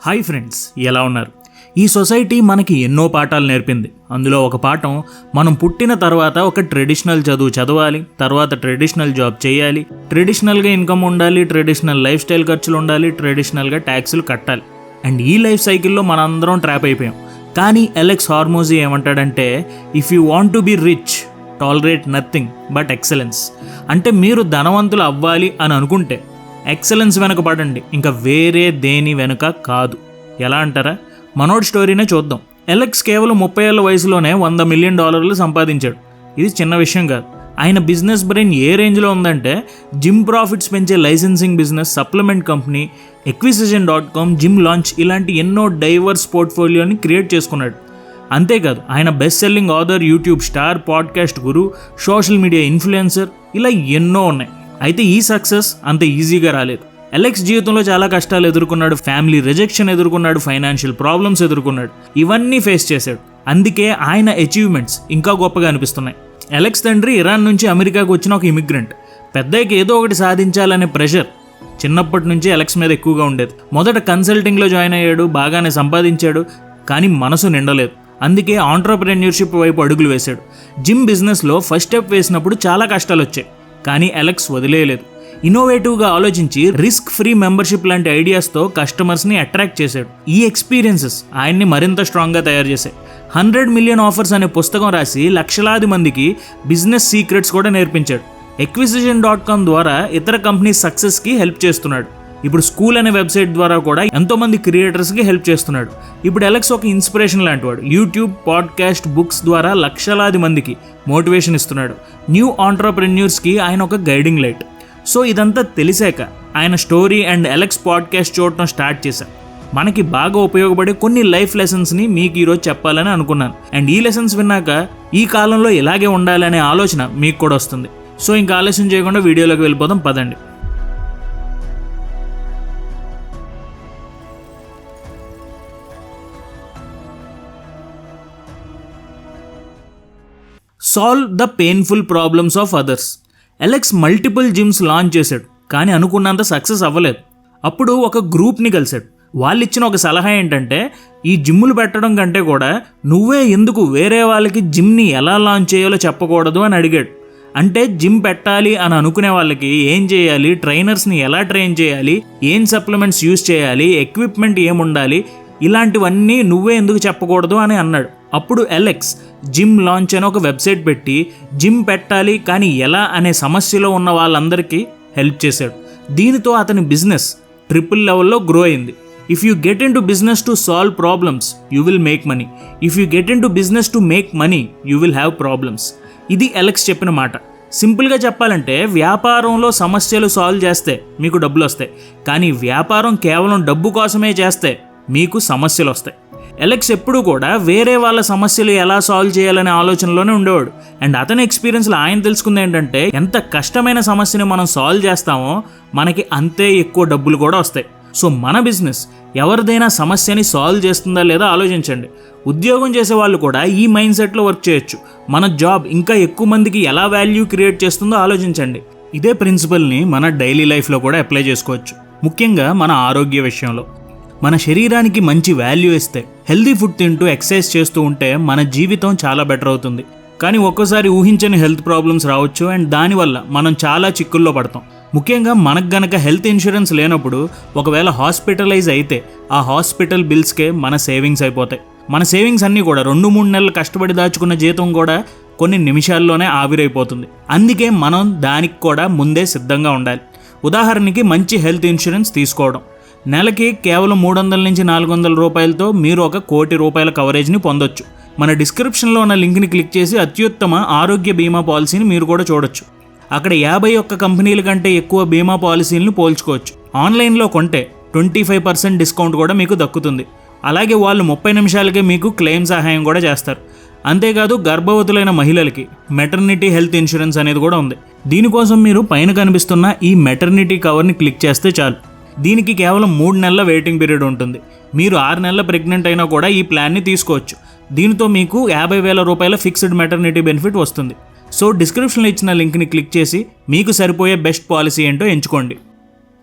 Hi friends, ఎలా ఉన్నారు? ఈ సొసైటీ మనకి ఎన్నో పాఠాలు నేర్పింది. అందులో ఒక పాఠం, మనం పుట్టిన తర్వాత ఒక ట్రెడిషనల్ చదువు చదవాలి, తర్వాత ట్రెడిషనల్ జాబ్ చేయాలి, ట్రెడిషనల్గా ఇన్కమ్ ఉండాలి, ట్రెడిషనల్ లైఫ్ స్టైల్ ఖర్చులు ఉండాలి, ట్రెడిషనల్గా ట్యాక్సులు కట్టాలి. అండ్ ఈ లైఫ్ సైకిల్లో మనందరం ట్రాప్ అయిపోయాం. కానీ అలెక్స్ హార్మోజీ ఏమంటాడంటే, if you want to be rich tolerate nothing but excellence. అంటే మీరు ధనవంతులు అవ్వాలి అని అనుకుంటే ఎక్సలెన్స్ వెనుక పడండి, ఇంకా వేరే దేని వెనుక కాదు. ఎలా అంటారా? మనోడి స్టోరీనే చూద్దాం. అలెక్స్ కేవలం 30 ఏళ్ల వయసులోనే $100 మిలియన్ సంపాదించాడు. ఇది చిన్న విషయం కాదు. ఆయన బిజినెస్ బ్రెయిన్ ఏ రేంజ్లో ఉందంటే, జిమ్ ప్రాఫిట్స్ పెంచే licensing business, supplement company, acquisition.com, gym launch ఇలాంటి ఎన్నో డైవర్స్ పోర్ట్ఫోలియోని క్రియేట్ చేసుకున్నాడు. అంతేకాదు, ఆయన best selling author, YouTube star, podcast guru, social media influencer, ఇలా ఎన్నో ఉన్నాయి. అయితే ఈ సక్సెస్ అంత ఈజీగా రాలేదు. అలెక్స్ జీవితంలో చాలా కష్టాలు ఎదుర్కొన్నాడు, ఫ్యామిలీ రిజెక్షన్ ఎదుర్కొన్నాడు, ఫైనాన్షియల్ ప్రాబ్లమ్స్ ఎదుర్కొన్నాడు, ఇవన్నీ ఫేస్ చేశాడు. అందుకే ఆయన అచీవ్మెంట్స్ ఇంకా గొప్పగా అనిపిస్తున్నాయి. అలెక్స్ తండ్రి ఇరాన్ నుంచి అమెరికాకు వచ్చిన ఒక ఇమిగ్రెంట్. పెద్దయ్యకి ఏదో ఒకటి సాధించాలనే ప్రెషర్ చిన్నప్పటి నుంచి అలెక్స్ మీద ఎక్కువగా ఉండేది. మొదట కన్సల్టింగ్లో జాయిన్ అయ్యాడు, బాగానే సంపాదించాడు, కానీ మనసు నిండలేదు. అందుకే ఆంట్రప్రెన్యూర్షిప్ వైపు అడుగులు వేశాడు. జిమ్ బిజినెస్లో ఫస్ట్ స్టెప్ వేసినప్పుడు చాలా కష్టాలు వచ్చాయి, కానీ అలెక్స్ వదిలేయలేదు. ఇన్నోవేటివ్గా ఆలోచించి రిస్క్ ఫ్రీ మెంబర్షిప్ లాంటి ఐడియాస్తో కస్టమర్స్ని అట్రాక్ట్ చేశాడు. ఈ ఎక్స్పీరియన్సెస్ ఆయన్ని మరింత స్ట్రాంగ్గా తయారు చేశాయి. 100 మిలియన్ ఆఫర్స్ అనే పుస్తకం రాసి లక్షలాది మందికి బిజినెస్ సీక్రెట్స్ కూడా నేర్పించాడు. acquisition.com ద్వారా ఇతర కంపెనీస్ సక్సెస్కి హెల్ప్ చేస్తున్నాడు. ఇప్పుడు స్కూల్ అనే వెబ్సైట్ ద్వారా కూడా ఎంతోమంది క్రియేటర్స్కి హెల్ప్ చేస్తున్నాడు. ఇప్పుడు అలెక్స్ ఒక ఇన్స్పిరేషన్ లాంటివాడు. యూట్యూబ్, పాడ్కాస్ట్, బుక్స్ ద్వారా లక్షలాది మందికి మోటివేషన్ ఇస్తున్నాడు. న్యూ ఆంట్రప్రెన్యూర్స్కి ఆయన ఒక గైడింగ్ లైట్. సో ఇదంతా తెలిసాక ఆయన స్టోరీ అండ్ అలెక్స్ పాడ్కాస్ట్ చూడటం స్టార్ట్ చేశాను. మనకి బాగా ఉపయోగపడే కొన్ని లైఫ్ లెసన్స్ని మీకు ఈరోజు చెప్పాలని అనుకున్నాను. అండ్ ఈ లెసన్స్ విన్నాక ఈ కాలంలో ఇలాగే ఉండాలనే ఆలోచన మీకు కూడా వస్తుంది. సో ఇంకా ఆలస్యం చేయకుండా వీడియోలోకి వెళ్ళిపోదాం, పదండి. Solve the painful problems of others. Alex multiple gyms launch చేశాడు, కానీ అనుకున్నంత సక్సెస్ అవ్వలేదు. అప్పుడు ఒక గ్రూప్ని కలిశాడు. వాళ్ళు ఇచ్చిన ఒక సలహా ఏంటంటే, ఈ జిమ్ములు పెట్టడం కంటే కూడా నువ్వే ఎందుకు వేరే వాళ్ళకి జిమ్ని ఎలా లాంచ్ చేయాలో చెప్పకూడదు అని అడిగాడు. అంటే జిమ్ పెట్టాలి అని అనుకునే వాళ్ళకి ఏం చేయాలి, ట్రైనర్స్ని ఎలా ట్రైన్ చేయాలి, ఏం సప్లిమెంట్స్ యూజ్ చేయాలి, ఎక్విప్మెంట్ ఏముండాలి, ఇలాంటివన్నీ నువ్వే ఎందుకు చెప్పకూడదు అని అన్నాడు. అప్పుడు అలెక్స్ జిమ్ లాంచ్ అని ఒక వెబ్సైట్ పెట్టి జిమ్ పెట్టాలి కానీ ఎలా అనే సమస్యలో ఉన్న వాళ్ళందరికీ హెల్ప్ చేశాడు. దీనితో అతని బిజినెస్ ట్రిపుల్ లెవెల్లో గ్రో అయింది. If you get in to business to solve problems you will make money. If you get in to business to make money you will have problems. ఇది అలెక్స్ చెప్పిన మాట. సింపుల్గా చెప్పాలంటే, వ్యాపారంలో సమస్యలు సాల్వ్ చేస్తే మీకు డబ్బులు వస్తాయి, కానీ వ్యాపారం కేవలం డబ్బు కోసమే చేస్తే మీకు సమస్యలు వస్తాయి. అలెక్స్ ఎప్పుడూ కూడా వేరే వాళ్ళ సమస్యలు ఎలా సాల్వ్ చేయాలనే ఆలోచనలోనే ఉండేవాడు. అండ్ అతని ఎక్స్పీరియన్స్లో ఆయన తెలుసుకుంది ఏంటంటే, ఎంత కష్టమైన సమస్యని మనం సాల్వ్ చేస్తామో మనకి అంతే ఎక్కువ డబ్బులు కూడా వస్తాయి. సో మన బిజినెస్ ఎవరిదైనా సమస్యని సాల్వ్ చేస్తుందా లేదా ఆలోచించండి. ఉద్యోగం చేసే వాళ్ళు కూడా ఈ మైండ్ సెట్లో వర్క్ చేయొచ్చు. మన జాబ్ ఇంకా ఎక్కువ మందికి ఎలా వాల్యూ క్రియేట్ చేస్తుందో ఆలోచించండి. ఇదే ప్రిన్సిపల్ని మన డైలీ లైఫ్లో కూడా అప్లై చేసుకోవచ్చు. ముఖ్యంగా మన ఆరోగ్య విషయంలో మన శరీరానికి మంచి వాల్యూ ఇస్తే, హెల్దీ ఫుడ్ తింటూ ఎక్సర్సైజ్ చేస్తూ ఉంటే మన జీవితం చాలా బెటర్ అవుతుంది. కానీ ఒక్కోసారి ఊహించని హెల్త్ ప్రాబ్లమ్స్ రావచ్చు, అండ్ దానివల్ల మనం చాలా చిక్కుల్లో పడతాం. ముఖ్యంగా మనకు గనక హెల్త్ ఇన్సూరెన్స్ లేనప్పుడు ఒకవేళ హాస్పిటలైజ్ అయితే ఆ హాస్పిటల్ బిల్స్కే మన సేవింగ్స్ అయిపోతాయి. మన సేవింగ్స్ అన్నీ కూడా 2-3 నెలలు కష్టపడి దాచుకున్న జీతం కూడా కొన్ని నిమిషాల్లోనే ఆవిరైపోతుంది. అందుకే మనం దానికి కూడా ముందే సిద్ధంగా ఉండాలి. ఉదాహరణకి మంచి హెల్త్ ఇన్సూరెన్స్ తీసుకోవడం. నెలకి కేవలం 300 నుంచి 400 రూపాయలతో మీరు ఒక ₹1 కోటి కవరేజ్ని పొందొచ్చు. మన డిస్క్రిప్షన్లో ఉన్న లింక్ని క్లిక్ చేసి అత్యుత్తమ ఆరోగ్య బీమా పాలసీని మీరు కూడా చూడొచ్చు. అక్కడ 51 కంపెనీల కంటే ఎక్కువ బీమా పాలసీలను పోల్చుకోవచ్చు. ఆన్లైన్లో కొంటే 25% డిస్కౌంట్ కూడా మీకు దక్కుతుంది. అలాగే వాళ్ళు 30 నిమిషాలకే మీకు క్లెయిమ్ సహాయం కూడా చేస్తారు. అంతేకాదు, గర్భవతులైన మహిళలకి మెటర్నిటీ హెల్త్ ఇన్సూరెన్స్ అనేది కూడా ఉంది. దీనికోసం మీరు పైన కనిపిస్తున్న ఈ మెటర్నిటీ కవర్ని క్లిక్ చేస్తే చాలు. దీనికి కేవలం 3 నెలల వెయిటింగ్ పీరియడ్ ఉంటుంది. మీరు 6 నెలల ప్రెగ్నెంట్ అయినా కూడా ఈ ప్లాన్ని తీసుకోవచ్చు. దీనితో మీకు ₹50,000 ఫిక్స్డ్ మెటర్నిటీ బెనిఫిట్ వస్తుంది. సో డిస్క్రిప్షన్లో ఇచ్చిన లింక్ని క్లిక్ చేసి మీకు సరిపోయే బెస్ట్ పాలసీ ఏంటో ఎంచుకోండి.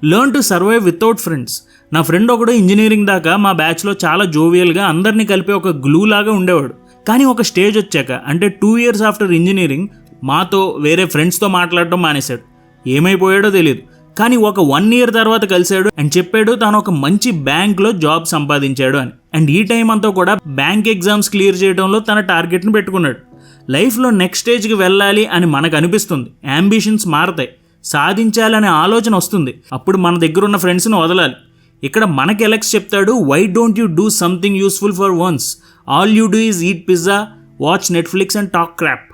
Learn to survive without friends. నా ఫ్రెండ్ ఒకడు ఇంజనీరింగ్ దాకా మా బ్యాచ్లో చాలా జోవియల్గా అందరినీ కలిపి ఒక గ్లూ లాగా ఉండేవాడు. కానీ ఒక స్టేజ్ వచ్చాక, అంటే 2 years ఆఫ్టర్ ఇంజనీరింగ్, మాతో వేరే ఫ్రెండ్స్తో మాట్లాడటం మానేశాడు. ఏమైపోయాడో తెలియదు. కానీ ఒక 1 year తర్వాత కలిశాడు అండ్ చెప్పాడు తాను ఒక మంచి బ్యాంక్లో జాబ్ సంపాదించాడు అని. అండ్ ఈ టైం అంతా కూడా బ్యాంక్ ఎగ్జామ్స్ క్లియర్ చేయడంలో తన టార్గెట్ని పెట్టుకున్నాడు. లైఫ్లో నెక్స్ట్ స్టేజ్కి వెళ్ళాలి అని మనకు అనిపిస్తుంది, యాంబిషన్స్ మారతాయి, సాధించాలనే ఆలోచన వస్తుంది. అప్పుడు మన దగ్గర ఉన్న ఫ్రెండ్స్ని వదలాలి. ఇక్కడ మనకి ఎలెక్స్ చెప్తాడు, why don't you do something useful for once, all you do is eat pizza, watch Netflix and talk crap.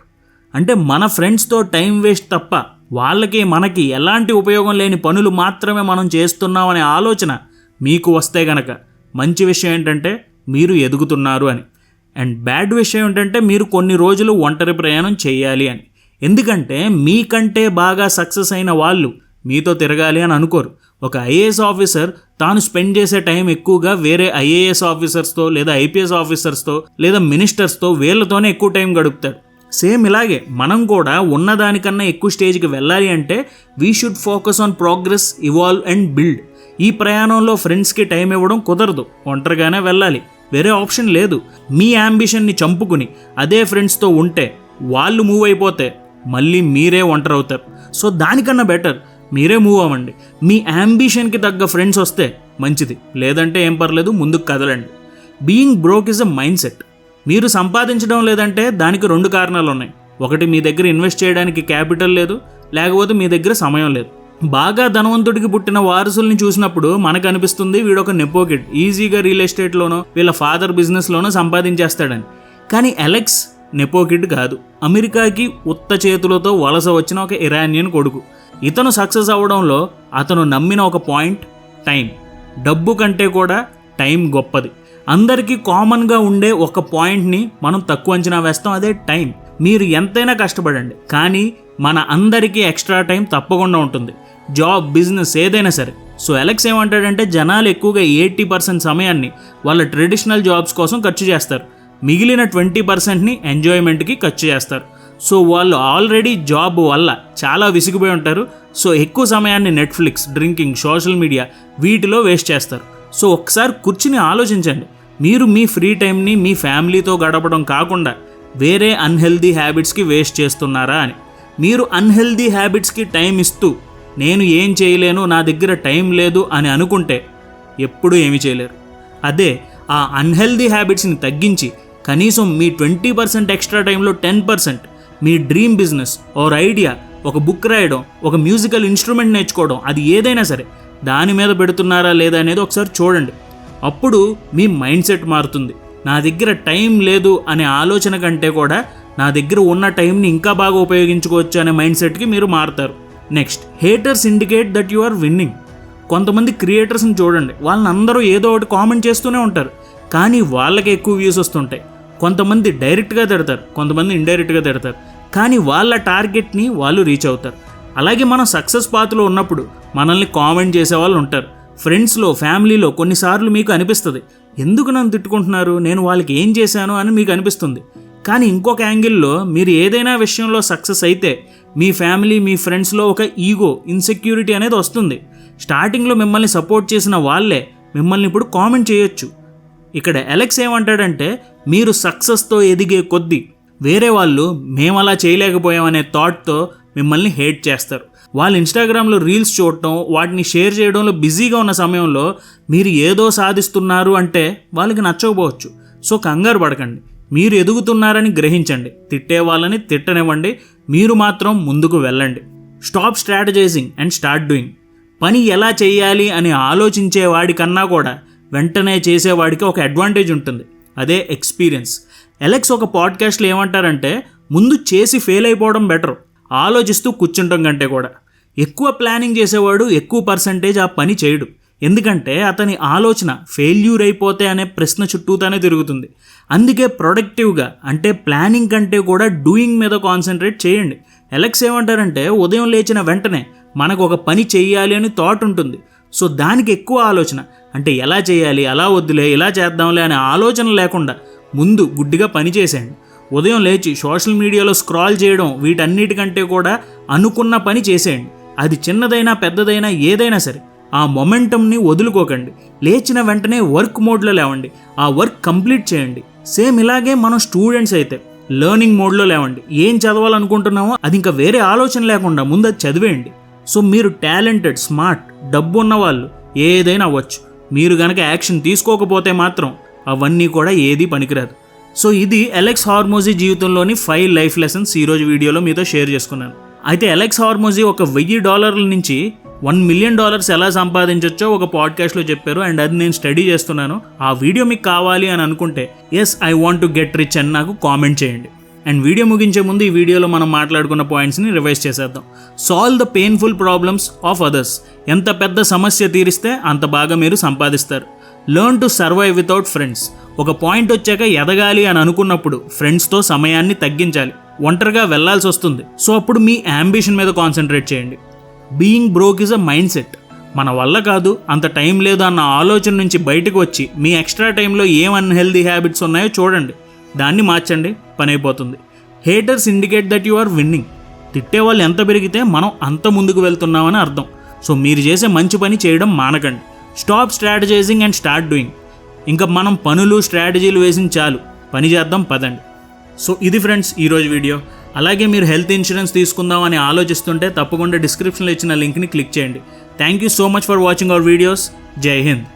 అంటే మన ఫ్రెండ్స్తో టైం వేస్ట్ తప్ప వాళ్ళకి మనకి ఎలాంటి ఉపయోగం లేని పనులు మాత్రమే మనం చేస్తున్నాం అనే ఆలోచన మీకు వస్తే గనక మంచి విషయం ఏంటంటే మీరు ఎదుగుతున్నారు అని. అండ్ బ్యాడ్ విషయం ఏంటంటే మీరు కొన్ని రోజులు ఒంటరి ప్రయాణం చేయాలి అని. ఎందుకంటే మీకంటే బాగా సక్సెస్ అయిన వాళ్ళు మీతో తిరగాలి అని అనుకోరు. ఒక ఐఏఎస్ ఆఫీసర్ తాను స్పెండ్ చేసే టైం ఎక్కువగా వేరే ఐఏఎస్ ఆఫీసర్స్తో లేదా ఐపీఎస్ ఆఫీసర్స్తో లేదా మినిస్టర్స్తో వీళ్ళతోనే ఎక్కువ టైం గడుపుతాడు. సేమ్ ఇలాగే మనం కూడా ఉన్నదానికన్నా ఎక్కువ స్టేజ్కి వెళ్ళాలి అంటే we should focus on progress, evolve and build. ఈ ప్రయాణంలో ఫ్రెండ్స్కి టైం ఇవ్వడం కుదరదు, ఒంటరిగానే వెళ్ళాలి, వేరే ఆప్షన్ లేదు. మీ యాంబిషన్ని చంపుకుని అదే ఫ్రెండ్స్తో ఉంటే వాళ్ళు మూవ్ అయిపోతే మళ్ళీ మీరే ఒంటరి అవుతారు. సో దానికన్నా బెటర్ మీరే మూవ్ అవ్వండి. మీ యాంబిషన్కి తగ్గ ఫ్రెండ్స్ వస్తే మంచిది, లేదంటే ఏం పర్లేదు, ముందుకు కదలండి. Being broke is a mindset. మీరు సంపాదించడం లేదంటే దానికి 2 కారణాలు ఉన్నాయి. ఒకటి, మీ దగ్గర ఇన్వెస్ట్ చేయడానికి క్యాపిటల్ లేదు, లేకపోతే మీ దగ్గర సమయం లేదు. బాగా ధనవంతుడికి పుట్టిన వారసుల్ని చూసినప్పుడు మనకు అనిపిస్తుంది వీడొక నెపో కిడ్, ఈజీగా రియల్ ఎస్టేట్లోనో వీళ్ళ ఫాదర్ బిజినెస్లోనో సంపాదించేస్తాడని. కానీ అలెక్స్ నెపో కిడ్ కాదు. అమెరికాకి ఉత్త చేతులతో వలస వచ్చిన ఒక ఇరానియన్ కొడుకు. ఇతను సక్సెస్ అవ్వడంలో అతను నమ్మిన ఒక పాయింట్ టైం. డబ్బు కంటే కూడా టైం గొప్పది. అందరికీ కామన్గా ఉండే ఒక పాయింట్ని మనం తక్కువ అంచనా వేస్తాం, అదే టైం. మీరు ఎంతైనా కష్టపడండి, కానీ మన అందరికీ ఎక్స్ట్రా టైం తప్పకుండా ఉంటుంది. జాబ్, బిజినెస్ ఏదైనా సరే. సో అలెక్స్ ఏమంటాడంటే జనాలు ఎక్కువగా 80% సమయాన్ని వాళ్ళ ట్రెడిషనల్ జాబ్స్ కోసం ఖర్చు చేస్తారు, మిగిలిన 20%ని ఎంజాయ్మెంట్కి ఖర్చు చేస్తారు. సో వాళ్ళు ఆల్రెడీ జాబ్ వల్ల చాలా విసిగిపోయి ఉంటారు. సో ఎక్కువ సమయాన్ని నెట్ఫ్లిక్స్, డ్రింకింగ్, సోషల్ మీడియా వీటిలో వేస్ట్ చేస్తారు. సో ఒకసారి కూర్చుని ఆలోచించండి, మీరు మీ ఫ్రీ టైంని మీ ఫ్యామిలీతో గడపడం కాకుండా వేరే అన్హెల్దీ హ్యాబిట్స్కి వేస్ట్ చేస్తున్నారా అని. మీరు అన్హెల్దీ హ్యాబిట్స్కి టైం ఇస్తూ నేను ఏం చేయలేను, నా దగ్గర టైం లేదు అని అనుకుంటే ఎప్పుడూ ఏమీ చేయలేరు. అదే ఆ అన్హెల్దీ హ్యాబిట్స్ని తగ్గించి కనీసం మీ 20% ఎక్స్ట్రా టైంలో 10% మీ డ్రీమ్ బిజినెస్ ఆర్ ఐడియా, ఒక బుక్ రాయడం, ఒక మ్యూజికల్ ఇన్స్ట్రుమెంట్ నేర్చుకోవడం, అది ఏదైనా సరే దాని మీద పెడుతున్నారా లేదా అనేది ఒకసారి చూడండి. అప్పుడు మీ మైండ్ సెట్ మారుతుంది. నా దగ్గర టైం లేదు అనే ఆలోచన కంటే కూడా నా దగ్గర ఉన్న టైంని ఇంకా బాగా ఉపయోగించుకోవచ్చు అనే మైండ్ సెట్కి మీరు మారుతారు. Next, haters indicate that you are winning. కొంతమంది క్రియేటర్స్ని చూడండి, వాళ్ళని అందరూ ఏదో ఒకటి కామెంట్ చేస్తూనే ఉంటారు, కానీ వాళ్ళకి ఎక్కువ వ్యూస్ వస్తుంటాయి. కొంతమంది డైరెక్ట్గా తిడతారు, కొంతమంది ఇండైరెక్ట్గా తిడతారు, కానీ వాళ్ళ టార్గెట్ని వాళ్ళు రీచ్ అవుతారు. అలాగే మనం సక్సెస్ పాత్లో ఉన్నప్పుడు మనల్ని కామెంట్ చేసే వాళ్ళు ఉంటారు. ఫ్రెండ్స్లో, ఫ్యామిలీలో కొన్నిసార్లు మీకు అనిపిస్తుంది, ఎందుకు నన్ను తిట్టుకుంటున్నారు, నేను వాళ్ళకి ఏం చేశాను అని మీకు అనిపిస్తుంది. కానీ ఇంకొక యాంగిల్లో మీరు ఏదైనా విషయంలో సక్సెస్ అయితే మీ ఫ్యామిలీ, మీ ఫ్రెండ్స్లో ఒక ఈగో, ఇన్సెక్యూరిటీ అనేది వస్తుంది. స్టార్టింగ్లో మిమ్మల్ని సపోర్ట్ చేసిన వాళ్ళే మిమ్మల్ని ఇప్పుడు కామెంట్ చేయొచ్చు. ఇక్కడ అలెక్స్ ఏమంటాడంటే మీరు సక్సెస్తో ఎదిగే కొద్దీ వేరే వాళ్ళు మేము అలా చేయలేకపోయామనే థాట్తో మిమ్మల్ని హేట్ చేస్తారు. వాళ్ళు ఇన్స్టాగ్రామ్లో రీల్స్ చూడటం, వాటిని షేర్ చేయడంలో బిజీగా ఉన్న సమయంలో మీరు ఏదో సాధిస్తున్నారు అంటే వాళ్ళకి నచ్చకపోవచ్చు. సో కంగారు పడకండి, మీరు ఎదుగుతున్నారని గ్రహించండి. తిట్టే వాళ్ళని తిట్టనివ్వండి, మీరు మాత్రం ముందుకు వెళ్ళండి. Stop strategising and start doing. పని ఎలా చేయాలి అని ఆలోచించే వాడికన్నా కూడా వెంటనే చేసేవాడికి ఒక అడ్వాంటేజ్ ఉంటుంది, అదే ఎక్స్పీరియన్స్. అలెక్స్ ఒక పాడ్కాస్ట్లో ఏమంటారంటే ముందు చేసి ఫెయిల్ అయిపోవడం బెటర్, ఆలోచిస్తూ కూర్చుంటాం కంటే కూడా. ఎక్కువ ప్లానింగ్ చేసేవాడు ఎక్కువ పర్సంటేజ్ ఆ పని చేయడు, ఎందుకంటే అతని ఆలోచన ఫెయిల్యూర్ అయిపోతే అనే ప్రశ్న చుట్టూతానే తిరుగుతుంది. అందుకే ప్రొడక్టివ్గా, అంటే ప్లానింగ్ కంటే కూడా డూయింగ్ మీద కాన్సన్ట్రేట్ చేయండి. అలెక్స్ ఏమంటారంటే ఉదయం లేచిన వెంటనే మనకు ఒక పని చేయాలి అని థాట్ ఉంటుంది. సో దానికి ఎక్కువ ఆలోచన, అంటే ఎలా చేయాలి, అలా వద్దులే, ఇలా చేద్దాంలే అనే ఆలోచన లేకుండా ముందు గుడ్డిగా పని చేసేయండి. ఉదయం లేచి సోషల్ మీడియాలో స్క్రాల్ చేయడం, వీటన్నిటికంటే కూడా అనుకున్న పని చేసేయండి. అది చిన్నదైనా పెద్దదైనా ఏదైనా సరే ఆ మొమెంటంని వదులుకోకండి. లేచిన వెంటనే వర్క్ మోడ్లో లేవండి, ఆ వర్క్ కంప్లీట్ చేయండి. సేమ్ ఇలాగే మనం స్టూడెంట్స్ అయితే లెర్నింగ్ మోడ్లో లేవండి. ఏం చదవాలనుకుంటున్నామో అది ఇంకా వేరే ఆలోచన లేకుండా ముందు అది చదివేయండి. సో మీరు టాలెంటెడ్, స్మార్ట్, డబ్బు ఉన్న వాళ్ళు ఏదైనా అవ్వచ్చు. మీరు గనక యాక్షన్ తీసుకోకపోతే మాత్రం అవన్నీ కూడా ఏది పనికిరాదు. సో ఇది అలెక్స్ హార్మోజీ జీవితంలోని 5 లైఫ్ లెసన్స్ ఈరోజు వీడియోలో మీతో షేర్ చేసుకున్నాను. అయితే అలెక్స్ హార్మోజీ ఒక $1000 నుంచి $1 మిలియన్ ఎలా సంపాదించవచ్చో ఒక పాడ్కాస్ట్లో చెప్పారు. అండ్ అది నేను స్టడీ చేస్తున్నాను. ఆ వీడియో మీకు కావాలి అని అనుకుంటే yes I want to get rich అని నాకు కామెంట్ చేయండి. అండ్ వీడియో ముగించే ముందు ఈ వీడియోలో మనం మాట్లాడుకున్న పాయింట్స్ని రివైజ్ చేసేద్దాం. Solve the painful problems of others. ఎంత పెద్ద సమస్య తీరిస్తే అంత బాగా మీరు సంపాదిస్తారు. Learn to survive without friends. ఒక పాయింట్ వచ్చాక ఎదగాలి అని అనుకున్నప్పుడు ఫ్రెండ్స్తో సమయాన్ని తగ్గించాలి. ఒంటరిగా వెళ్లాల్సి వస్తుంది. సో అప్పుడు మీ అంబిషన్ మీద కాన్సన్ట్రేట్ చేయండి. Being broke is a mind set. మన వల్ల కాదు, అంత టైం లేదు అన్న ఆలోచన నుంచి బయటకు వచ్చి మీ ఎక్స్ట్రా టైంలో ఏం అన్హెల్దీ హ్యాబిట్స్ ఉన్నాయో చూడండి, దాన్ని మార్చండి, పని అయిపోతుంది. Haters indicate that you are winning. తిట్టేవాళ్ళు ఎంత పెరిగితే మనం అంత ముందుకు వెళ్తున్నామని అర్థం. సో మీరు చేసే మంచి పని చేయడం మానకండి. Stop strategising and start doing. ఇంకా మనం పనులు స్ట్రాటజీలు వేసిన చాలు, పని చేద్దాం పదండి. సో ఇది ఫ్రెండ్స్ ఈరోజు వీడియో. అలాగే మీరు హెల్త్ ఇన్సూరెన్స్ తీసుకుందామని ఆలోచిస్తుంటే తప్పకుండా డిస్క్రిప్షన్లో ఇచ్చిన లింక్ని క్లిక్ చేయండి. Thank you so much for watching our videos. జై హింద్.